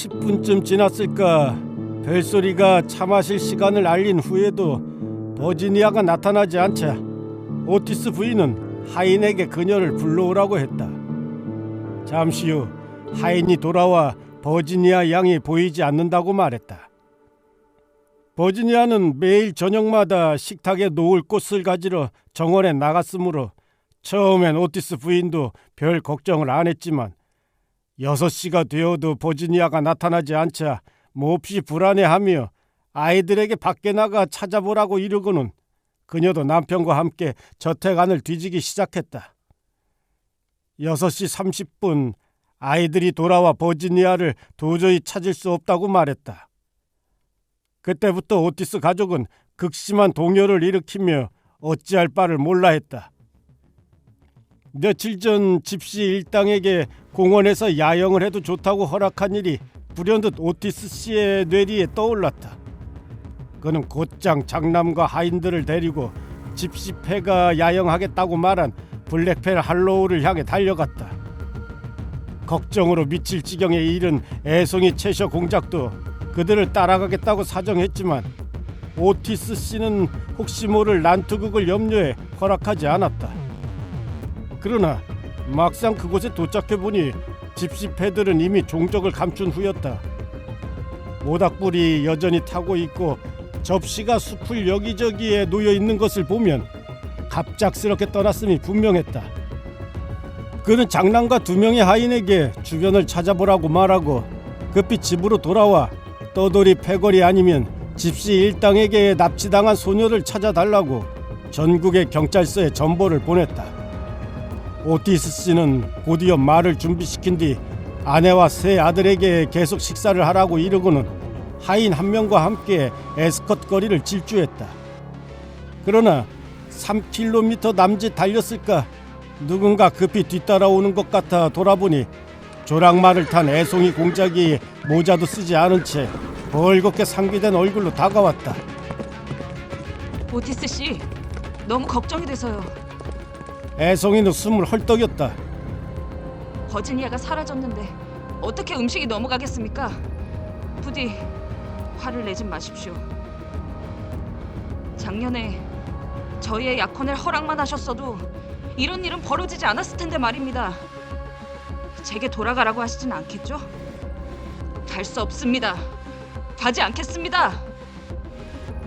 10분쯤 지났을까 벨소리가 차 마실 시간을 알린 후에도 버지니아가 나타나지 않자 오티스 부인은 하인에게 그녀를 불러오라고 했다. 잠시 후 하인이 돌아와 버지니아 양이 보이지 않는다고 말했다. 버지니아는 매일 저녁마다 식탁에 놓을 꽃을 가지러 정원에 나갔으므로 처음엔 오티스 부인도 별 걱정을 안 했지만 6시가 되어도 버지니아가 나타나지 않자 몹시 불안해하며 아이들에게 밖에 나가 찾아보라고 이르고는 그녀도 남편과 함께 저택 안을 뒤지기 시작했다. 6시 30분 아이들이 돌아와 버지니아를 도저히 찾을 수 없다고 말했다. 그때부터 오티스 가족은 극심한 동요를 일으키며 어찌할 바를 몰라 했다. 며칠 전 집시 일당에게 공원에서 야영을 해도 좋다고 허락한 일이 불현듯 오티스 씨의 뇌리에 떠올랐다. 그는 곧장 장남과 하인들을 데리고 집시패가 야영하겠다고 말한 블랙펠 할로우를 향해 달려갔다. 걱정으로 미칠 지경에 이른 애송이 채셔 공작도 그들을 따라가겠다고 사정했지만 오티스 씨는 혹시 모를 난투극을 염려해 허락하지 않았다. 그러나 막상 그곳에 도착해보니 집시패들은 이미 종적을 감춘 후였다. 모닥불이 여전히 타고 있고 접시가 숲을 여기저기에 놓여있는 것을 보면 갑작스럽게 떠났음이 분명했다. 그는 장남과 2명의 하인에게 주변을 찾아보라고 말하고 급히 집으로 돌아와 떠돌이 패거리 아니면 집시 일당에게 납치당한 소녀를 찾아달라고 전국의 경찰서에 전보를 보냈다. 오티스 씨는 곧이어 말을 준비시킨 뒤 아내와 세 아들에게 계속 식사를 하라고 이르고는 하인 1명과 함께 에스컷 거리를 질주했다. 그러나 3km 남짓 달렸을까 누군가 급히 뒤따라오는 것 같아 돌아보니 조랑말을 탄 애송이 공작이 모자도 쓰지 않은 채 벌겋게 상기된 얼굴로 다가왔다. 오티스 씨, 너무 걱정이 돼서요. 애송이는 숨을 헐떡였다. 버지니아가 사라졌는데 어떻게 음식이 넘어가겠습니까? 부디 화를 내진 마십시오. 작년에 저희의 약혼을 허락만 하셨어도 이런 일은 벌어지지 않았을 텐데 말입니다. 제게 돌아가라고 하시진 않겠죠? 갈 수 없습니다. 가지 않겠습니다.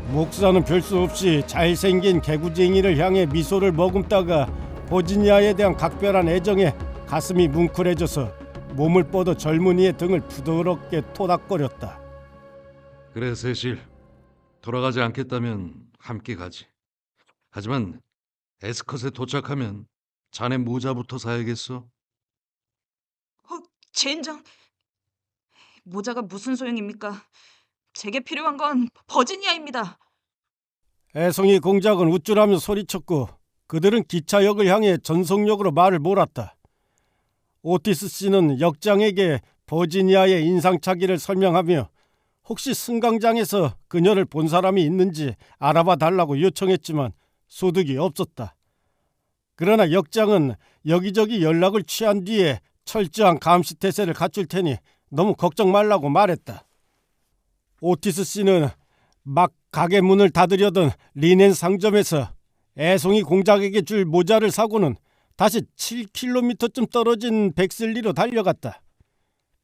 목사는 별 수 없이 잘생긴 개구쟁이를 향해 미소를 머금다가 버지니아에 대한 각별한 애정에 가슴이 뭉클해져서 몸을 뻗어 젊은이의 등을 부드럽게 토닥거렸다. 그래 세실, 돌아가지 않겠다면 함께 가지. 하지만 에스컷에 도착하면 자네 모자부터 사야겠어. 젠장, 모자가 무슨 소용입니까? 제게 필요한 건 버지니아입니다. 애송이 공작은 우쭐하며 소리쳤고 그들은 기차역을 향해 전속력으로 말을 몰았다. 오티스 씨는 역장에게 버지니아의 인상착의를 설명하며 혹시 승강장에서 그녀를 본 사람이 있는지 알아봐 달라고 요청했지만 소득이 없었다. 그러나 역장은 여기저기 연락을 취한 뒤에 철저한 감시태세를 갖출 테니 너무 걱정 말라고 말했다. 오티스 씨는 막 가게 문을 닫으려던 리넨 상점에서 애송이 공작에게 줄 모자를 사고는 다시 7km쯤 떨어진 백슬리로 달려갔다.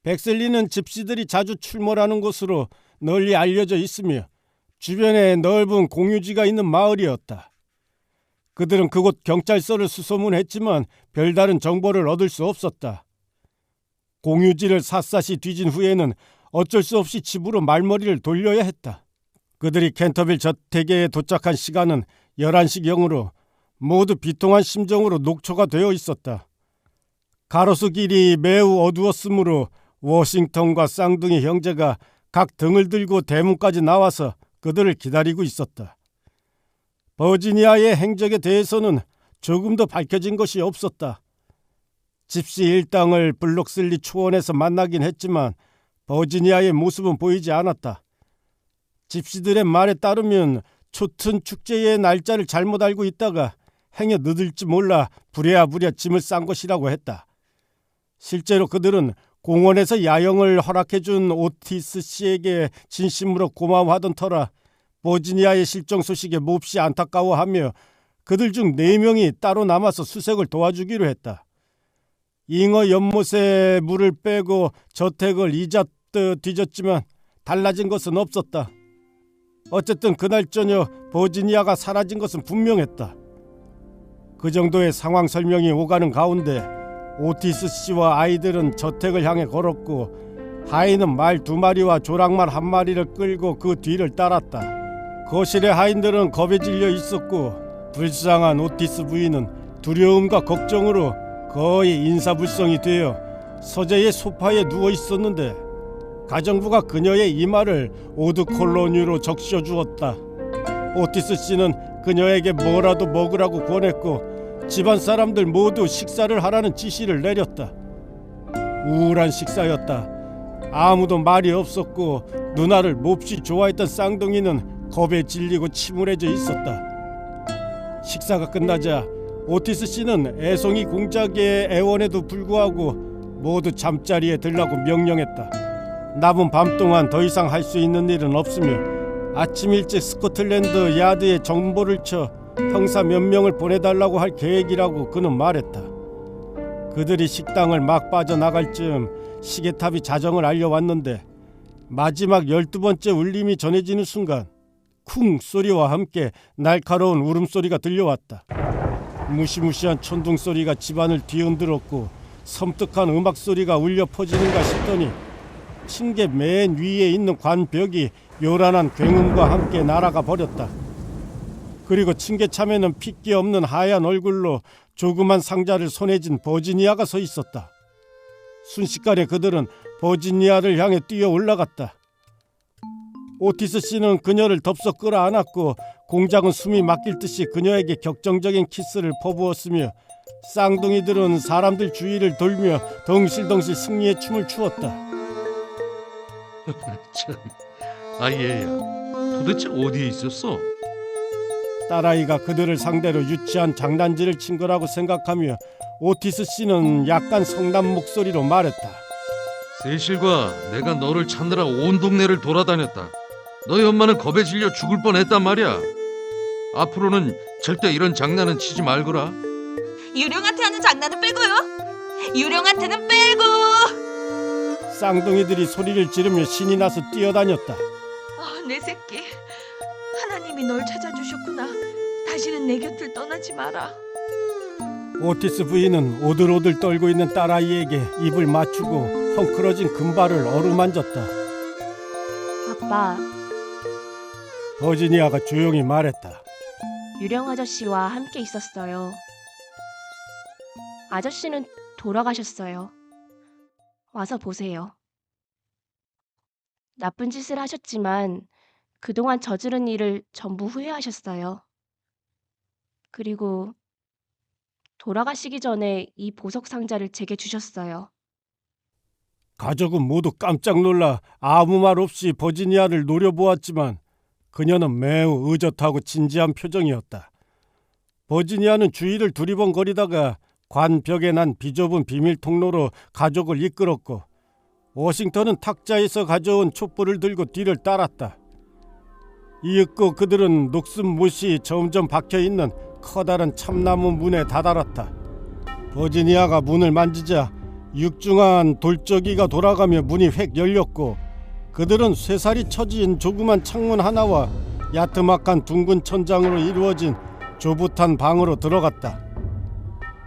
백슬리는 집시들이 자주 출몰하는 곳으로 널리 알려져 있으며 주변에 넓은 공유지가 있는 마을이었다. 그들은 그곳 경찰서를 수소문했지만 별다른 정보를 얻을 수 없었다. 공유지를 샅샅이 뒤진 후에는 어쩔 수 없이 집으로 말머리를 돌려야 했다. 그들이 캔터빌 저택에 도착한 시간은 11시경으로 모두 비통한 심정으로 녹초가 되어 있었다. 가로수 길이 매우 어두웠으므로 워싱턴과 쌍둥이 형제가 각 등을 들고 대문까지 나와서 그들을 기다리고 있었다. 버지니아의 행적에 대해서는 조금도 밝혀진 것이 없었다. 집시 일당을 블록슬리 초원에서 만나긴 했지만 버지니아의 모습은 보이지 않았다. 집시들의 말에 따르면 촛튼 축제의 날짜를 잘못 알고 있다가 행여 늦을지 몰라 부랴부랴 짐을 싼 것이라고 했다. 실제로 그들은 공원에서 야영을 허락해준 오티스 씨에게 진심으로 고마워하던 터라 버지니아의 실종 소식에 몹시 안타까워하며 그들 중 4명이 따로 남아서 수색을 도와주기로 했다. 잉어 연못에 물을 빼고 저택을 이잡듯 뒤졌지만 달라진 것은 없었다. 어쨌든 그날 저녁 버지니아가 사라진 것은 분명했다. 그 정도의 상황 설명이 오가는 가운데 오티스 씨와 아이들은 저택을 향해 걸었고 하인은 말 2마리와 조랑말 1마리를 끌고 그 뒤를 따랐다. 거실의 하인들은 겁에 질려 있었고 불쌍한 오티스 부인은 두려움과 걱정으로 거의 인사불성이 되어 서재의 소파에 누워 있었는데 가정부가 그녀의 이마를 오드콜로뉴로 적셔 주었다. 오티스 씨는 그녀에게 뭐라도 먹으라고 권했고 집안 사람들 모두 식사를 하라는 지시를 내렸다. 우울한 식사였다. 아무도 말이 없었고 누나를 몹시 좋아했던 쌍둥이는 겁에 질리고 침울해져 있었다. 식사가 끝나자 오티스 씨는 애송이 공작의 애원에도 불구하고 모두 잠자리에 들라고 명령했다. 남은 밤 동안 더 이상 할 수 있는 일은 없으며 아침 일찍 스코틀랜드 야드에 정보를 쳐 형사 몇 명을 보내달라고 할 계획이라고 그는 말했다. 그들이 식당을 막 빠져나갈 즈음 시계탑이 자정을 알려왔는데 마지막 12번째 울림이 전해지는 순간 쿵 소리와 함께 날카로운 울음소리가 들려왔다. 무시무시한 천둥소리가 집안을 뒤흔들었고 섬뜩한 음악소리가 울려 퍼지는가 싶더니 층계 맨 위에 있는 관벽이 요란한 굉음과 함께 날아가 버렸다. 그리고 층계참에는 핏기 없는 하얀 얼굴로 조그만 상자를 손에 쥔 버지니아가 서 있었다. 순식간에 그들은 버지니아를 향해 뛰어 올라갔다. 오티스 씨는 그녀를 덥석 끌어안았고 공작은 숨이 막힐 듯이 그녀에게 격정적인 키스를 퍼부었으며 쌍둥이들은 사람들 주위를 돌며 덩실덩실 승리의 춤을 추었다. 참, 아예야, 도대체 어디에 있었어? 딸아이가 그들을 상대로 유치한 장난질을 친 거라고 생각하며 오티스 씨는 약간 성난 목소리로 말했다. 세실과 내가 너를 찾느라 온 동네를 돌아다녔다. 너희 엄마는 겁에 질려 죽을 뻔했단 말이야. 앞으로는 절대 이런 장난은 치지 말거라. 유령한테 하는 장난은 빼고요. 유령한테는 빼고. 쌍둥이들이 소리를 지르며 신이 나서 뛰어다녔다. 아, 내 새끼. 하나님이 널 찾아주셨구나. 다시는 내 곁을 떠나지 마라. 오티스 부인은 오들오들 떨고 있는 딸아이에게 입을 맞추고 헝클어진 금발을 어루만졌다. 아빠, 버지니아가 조용히 말했다. 유령 아저씨와 함께 있었어요. 아저씨는 돌아가셨어요. 와서 보세요. 나쁜 짓을 하셨지만 그동안 저지른 일을 전부 후회하셨어요. 그리고 돌아가시기 전에 이 보석 상자를 제게 주셨어요. 가족은 모두 깜짝 놀라 아무 말 없이 버지니아를 노려보았지만 그녀는 매우 의젓하고 진지한 표정이었다. 버지니아는 주위를 두리번거리다가 관벽에 난 비좁은 비밀 통로로 가족을 이끌었고 워싱턴은 탁자에서 가져온 촛불을 들고 뒤를 따랐다. 이윽고 그들은 녹슨 못이 점점 박혀있는 커다란 참나무 문에 다다랐다. 버지니아가 문을 만지자 육중한 돌적이가 돌아가며 문이 획 열렸고 그들은 쇠살이 쳐진 조그만 창문 하나와 야트막한 둥근 천장으로 이루어진 조붓한 방으로 들어갔다.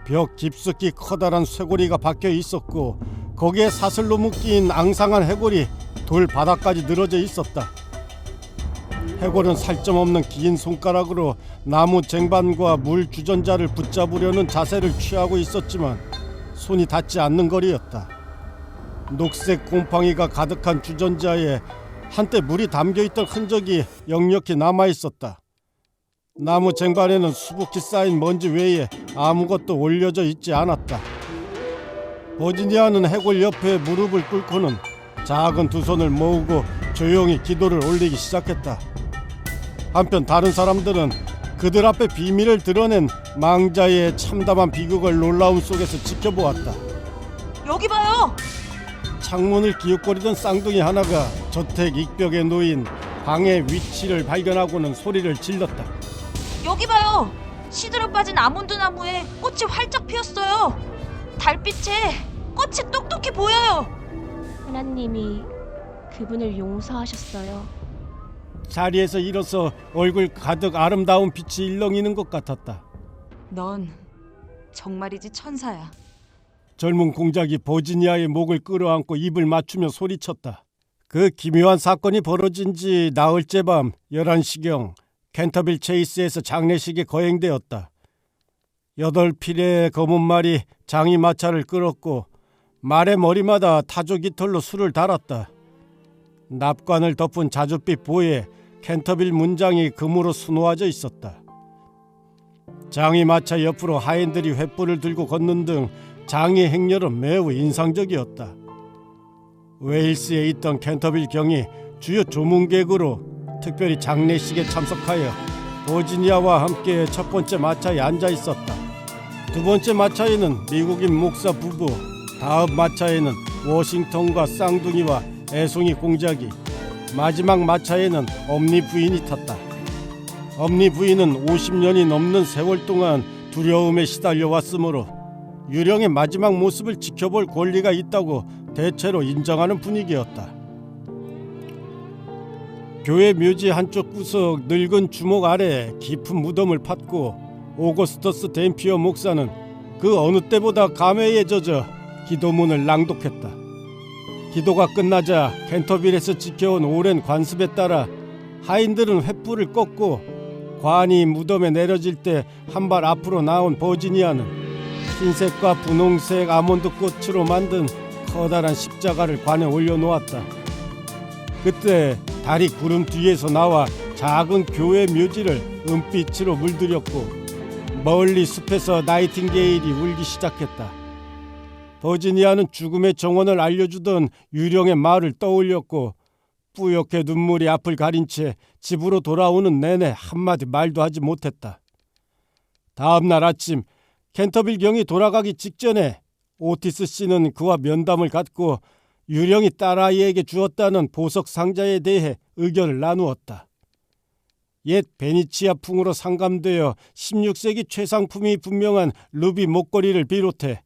벽 깊숙이 커다란 쇠고리가 박혀 있었고 거기에 사슬로 묶인 앙상한 해골이 돌 바닥까지 늘어져 있었다. 해골은 살점 없는 긴 손가락으로 나무 쟁반과 물 주전자를 붙잡으려는 자세를 취하고 있었지만 손이 닿지 않는 거리였다. 녹색 곰팡이가 가득한 주전자에 한때 물이 담겨있던 흔적이 역력히 남아있었다. 나무 쟁반에는 수북히 쌓인 먼지 외에 아무것도 올려져 있지 않았다. 버지니아는 해골 옆에 무릎을 꿇고는 작은 두 손을 모으고 조용히 기도를 올리기 시작했다. 한편 다른 사람들은 그들 앞에 비밀을 드러낸 망자의 참담한 비극을 놀라움 속에서 지켜보았다. 여기 봐요. 창문을 기웃거리던 쌍둥이 하나가 저택 익벽에 놓인 방의 위치를 발견하고는 소리를 질렀다. 여기 봐요. 시들어 빠진 아몬드 나무에 꽃이 활짝 피었어요. 달빛에 꽃이 똑똑히 보여요. 하나님이 그분을 용서하셨어요. 자리에서 일어서 얼굴 가득 아름다운 빛이 일렁이는 것 같았다. 넌 정말이지 천사야. 젊은 공작이 버지니아의 목을 끌어안고 입을 맞추며 소리쳤다. 그 기묘한 사건이 벌어진 지 나흘째 밤 11시경 캔터빌 체이스에서 장례식이 거행되었다. 8필의 검은 말이 장이 마차를 끌었고 말의 머리마다 타조 깃털로 술을 달았다. 납관을 덮은 자줏빛 보에 캔터빌 문장이 금으로 수놓아져 있었다. 장이 마차 옆으로 하인들이 횃불을 들고 걷는 등 장의 행렬은 매우 인상적이었다. 웨일스에 있던 캔터빌 경이 주요 조문객으로 특별히 장례식에 참석하여 버지니아와 함께 첫 번째 마차에 앉아 있었다. 두 번째 마차에는 미국인 목사 부부, 다음 마차에는 워싱턴과 쌍둥이와 애송이 공작이, 마지막 마차에는 엄니 부인이 탔다. 엄니 부인은 50년이 넘는 세월 동안 두려움에 시달려 왔으므로 유령의 마지막 모습을 지켜볼 권리가 있다고 대체로 인정하는 분위기였다. 교회 묘지 한쪽 구석 늙은 주목 아래 깊은 무덤을 팠고 오거스터스 댐피어 목사는 그 어느 때보다 감회에 젖어 기도문을 낭독했다. 기도가 끝나자 캔터빌에서 지켜온 오랜 관습에 따라 하인들은 횃불을 꺾고 관이 무덤에 내려질 때 한 발 앞으로 나온 버지니아는 흰색과 분홍색 아몬드 꽃으로 만든 커다란 십자가를 관에 올려놓았다. 그때 달이 구름 뒤에서 나와 작은 교회 묘지를 은빛으로 물들였고 멀리 숲에서 나이팅게일이 울기 시작했다. 버지니아는 죽음의 정원을 알려주던 유령의 말을 떠올렸고 뿌옇게 눈물이 앞을 가린 채 집으로 돌아오는 내내 한마디 말도 하지 못했다. 다음 날 아침 캔터빌 경이 돌아가기 직전에 오티스 씨는 그와 면담을 갖고 유령이 딸아이에게 주었다는 보석 상자에 대해 의견을 나누었다. 옛 베니치아풍으로 상감되어 16세기 최상품이 분명한 루비 목걸이를 비롯해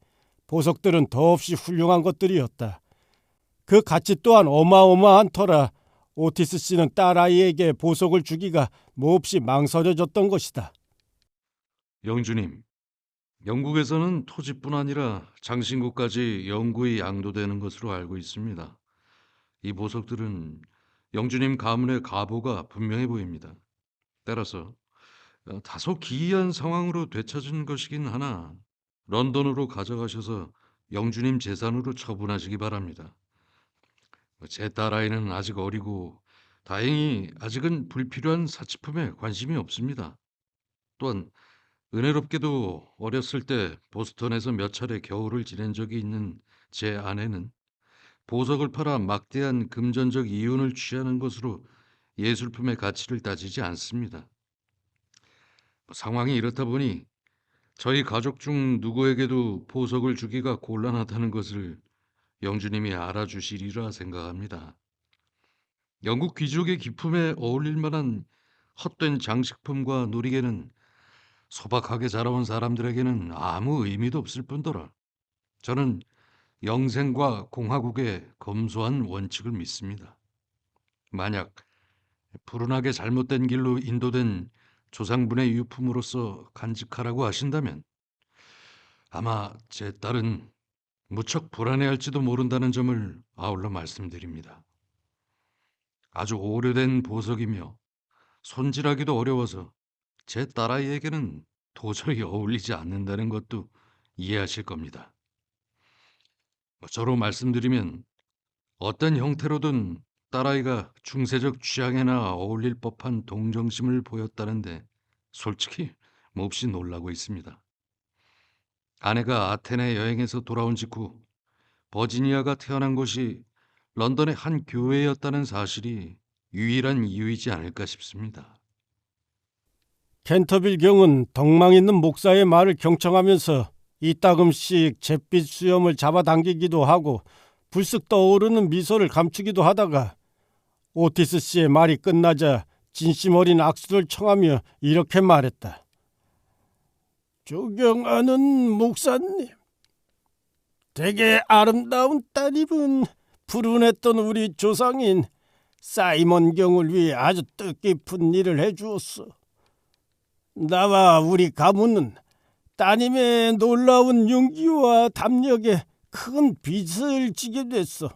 보석들은 더없이 훌륭한 것들이었다. 그 가치 또한 어마어마한 터라 오티스 씨는 딸아이에게 보석을 주기가 몹시 망설여졌던 것이다. 영주님, 영국에서는 토지뿐 아니라 장신구까지 영구히 양도되는 것으로 알고 있습니다. 이 보석들은 영주님 가문의 가보가 분명해 보입니다. 따라서 다소 기이한 상황으로 되찾은 것이긴 하나 런던으로 가져가셔서 영주님 재산으로 처분하시기 바랍니다. 제 딸아이는 아직 어리고 다행히 아직은 불필요한 사치품에 관심이 없습니다. 또한 은혜롭게도 어렸을 때 보스턴에서 몇 차례 겨울을 지낸 적이 있는 제 아내는 보석을 팔아 막대한 금전적 이윤을 취하는 것으로 예술품의 가치를 따지지 않습니다. 상황이 이렇다 보니 저희 가족 중 누구에게도 보석을 주기가 곤란하다는 것을 영주님이 알아주시리라 생각합니다. 영국 귀족의 기품에 어울릴 만한 헛된 장식품과 놀이개는 소박하게 자라온 사람들에게는 아무 의미도 없을 뿐더러 저는 영생과 공화국의 검소한 원칙을 믿습니다. 만약 불운하게 잘못된 길로 인도된 조상분의 유품으로서 간직하라고 하신다면 아마 제 딸은 무척 불안해할지도 모른다는 점을 아울러 말씀드립니다. 아주 오래된 보석이며 손질하기도 어려워서 제 딸아이에게는 도저히 어울리지 않는다는 것도 이해하실 겁니다. 저로 말씀드리면 어떤 형태로든 딸아이가 중세적 취향에나 어울릴 법한 동정심을 보였다는데 솔직히 몹시 놀라고 있습니다. 아내가 아테네 여행에서 돌아온 직후 버지니아가 태어난 곳이 런던의 한 교회였다는 사실이 유일한 이유이지 않을까 싶습니다. 캔터빌 경은 덕망 있는 목사의 말을 경청하면서 이따금씩 잿빛 수염을 잡아당기기도 하고 불쑥 떠오르는 미소를 감추기도 하다가 오티스 씨의 말이 끝나자 진심 어린 악수를 청하며 이렇게 말했다. 존경하는 목사님, 되게 아름다운 따님은 불운했던 우리 조상인 사이먼 경을 위해 아주 뜻깊은 일을 해주었어. 나와 우리 가문은 따님의 놀라운 용기와 담력에 큰 빚을 지게 됐어.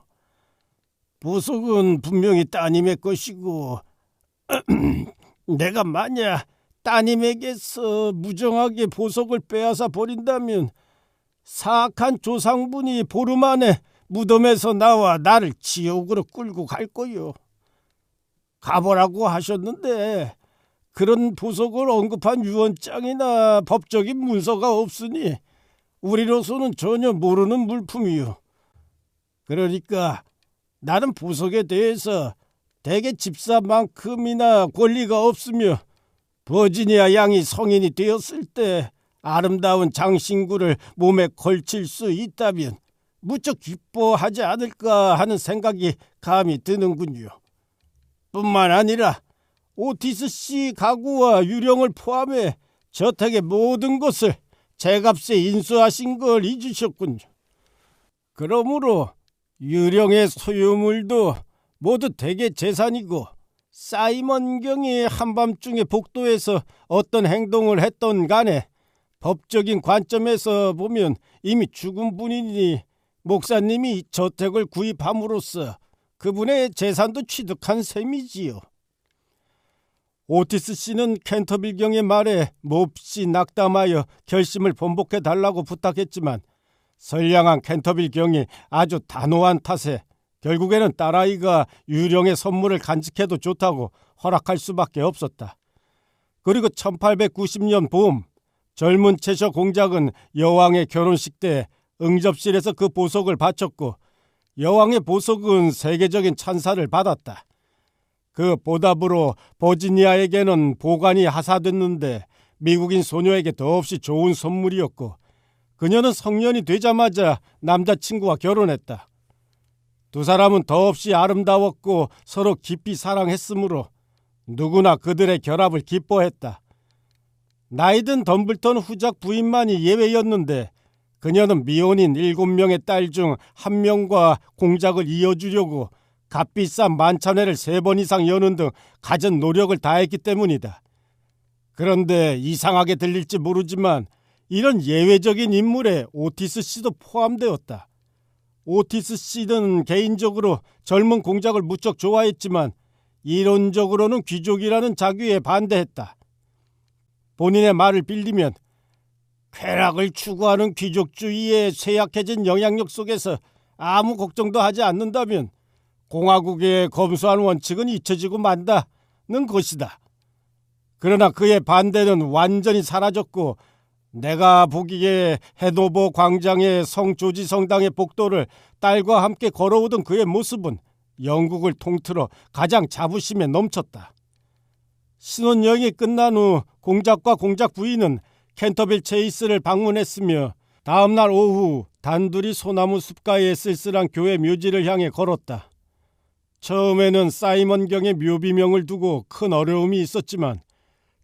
보석은 분명히 따님의 것이고 내가 만약 따님에게서 무정하게 보석을 빼앗아 버린다면 사악한 조상분이 보름 안에 무덤에서 나와 나를 지옥으로 끌고 갈 거요. 가보라고 하셨는데 그런 보석을 언급한 유언장이나 법적인 문서가 없으니 우리로서는 전혀 모르는 물품이요. 그러니까 나는 보석에 대해서 대개 집사만큼이나 권리가 없으며 버지니아 양이 성인이 되었을 때 아름다운 장신구를 몸에 걸칠 수 있다면 무척 기뻐하지 않을까 하는 생각이 감이 드는군요. 뿐만 아니라 오티스 씨 가구와 유령을 포함해 저택의 모든 것을 제값에 인수하신 걸 잊으셨군요. 그러므로 유령의 소유물도 모두 대개 재산이고 사이먼 경이 한밤중에 복도에서 어떤 행동을 했던 간에 법적인 관점에서 보면 이미 죽은 분이니 목사님이 저택을 구입함으로써 그분의 재산도 취득한 셈이지요. 오티스 씨는 캔터빌 경의 말에 몹시 낙담하여 결심을 번복해달라고 부탁했지만 선량한 캔터빌 경이 아주 단호한 탓에 결국에는 딸아이가 유령의 선물을 간직해도 좋다고 허락할 수밖에 없었다. 그리고 1890년 봄 젊은 채셔 공작은 여왕의 결혼식 때 응접실에서 그 보석을 바쳤고 여왕의 보석은 세계적인 찬사를 받았다. 그 보답으로 버지니아에게는 보관이 하사됐는데 미국인 소녀에게 더없이 좋은 선물이었고 그녀는 성년이 되자마자 남자친구와 결혼했다. 두 사람은 더없이 아름다웠고 서로 깊이 사랑했으므로 누구나 그들의 결합을 기뻐했다. 나이든 덤블턴 후작 부인만이 예외였는데 그녀는 미혼인 7명의 딸 중 1명과 공작을 이어주려고 값비싼 만찬회를 3번 이상 여는 등 갖은 노력을 다했기 때문이다. 그런데 이상하게 들릴지 모르지만 이런 예외적인 인물에 오티스 씨도 포함되었다. 오티스 씨는 개인적으로 젊은 공작을 무척 좋아했지만 이론적으로는 귀족이라는 자규에 반대했다. 본인의 말을 빌리면 쾌락을 추구하는 귀족주의의 쇠약해진 영향력 속에서 아무 걱정도 하지 않는다면 공화국의 검소한 원칙은 잊혀지고 만다는 것이다. 그러나 그의 반대는 완전히 사라졌고 내가 보기에 해노버 광장의 성 조지 성당의 복도를 딸과 함께 걸어오던 그의 모습은 영국을 통틀어 가장 자부심에 넘쳤다. 신혼여행이 끝난 후 공작과 공작 부인은 캔터빌 체이스를 방문했으며 다음날 오후 단둘이 소나무 숲가의 쓸쓸한 교회 묘지를 향해 걸었다. 처음에는 사이먼 경의 묘비명을 두고 큰 어려움이 있었지만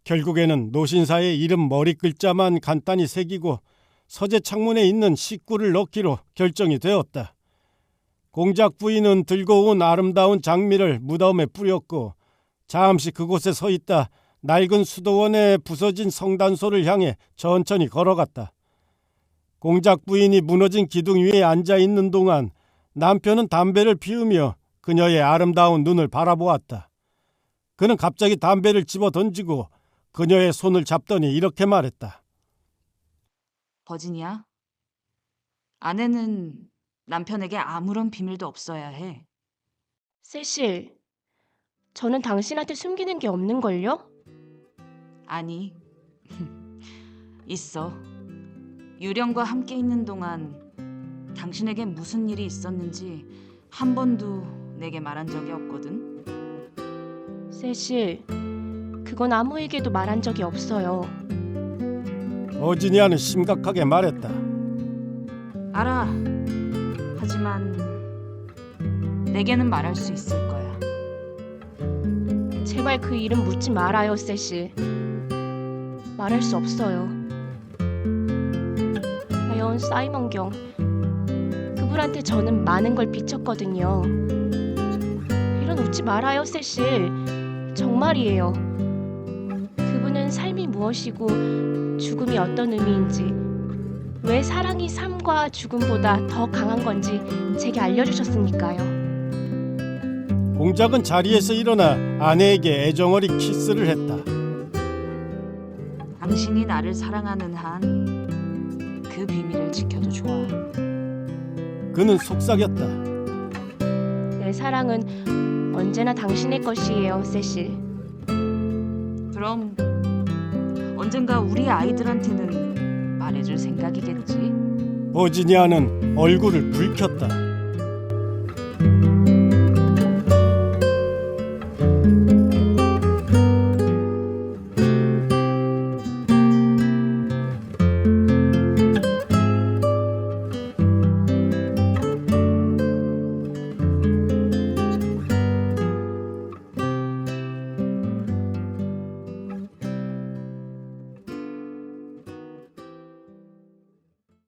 결국에는 노신사의 이름 머리 글자만 간단히 새기고 서재 창문에 있는 식구를 넣기로 결정이 되었다. 공작 부인은 들고 온 아름다운 장미를 무덤에 뿌렸고 잠시 그곳에 서 있다 낡은 수도원의 부서진 성단소를 향해 천천히 걸어갔다. 공작 부인이 무너진 기둥 위에 앉아 있는 동안 남편은 담배를 피우며 그녀의 아름다운 눈을 바라보았다. 그는 갑자기 담배를 집어 던지고 그녀의 손을 잡더니 이렇게 말했다. 버지니아, 아내는 남편에게 아무런 비밀도 없어야 해. 세실, 저는 당신한테 숨기는 게 없는걸요? 아니, 있어. 유령과 함께 있는 동안 당신에게 무슨 일이 있었는지 한 번도 내게 말한 적이 없거든. 세실, 그건 아무에게도 말한 적이 없어요. 버지니아는 심각하게 말했다. 알아. 하지만 내게는 말할 수 있을 거야. 제발 그 이름 묻지 말아요, 세실. 말할 수 없어요. 아연 사이먼 경. 그분한테 저는 많은 걸 비쳤거든요. 이런 웃지 말아요, 세실. 정말이에요. 그분은 삶이 무엇이고 죽음이 어떤 의미인지, 왜 사랑이 삶과 죽음보다 더 강한 건지 제게 알려주셨으니까요. 공작은 자리에서 일어나 아내에게 애정어리 키스를 했다. 당신이 나를 사랑하는 한 그 비밀을 지켜도 좋아. 그는 속삭였다. 내 사랑은 언제나 당신의 것이에요, 세실. 그럼 언젠가 우리 아이들한테는 말해줄 생각이겠지. 버지니아는 얼굴을 붉혔다.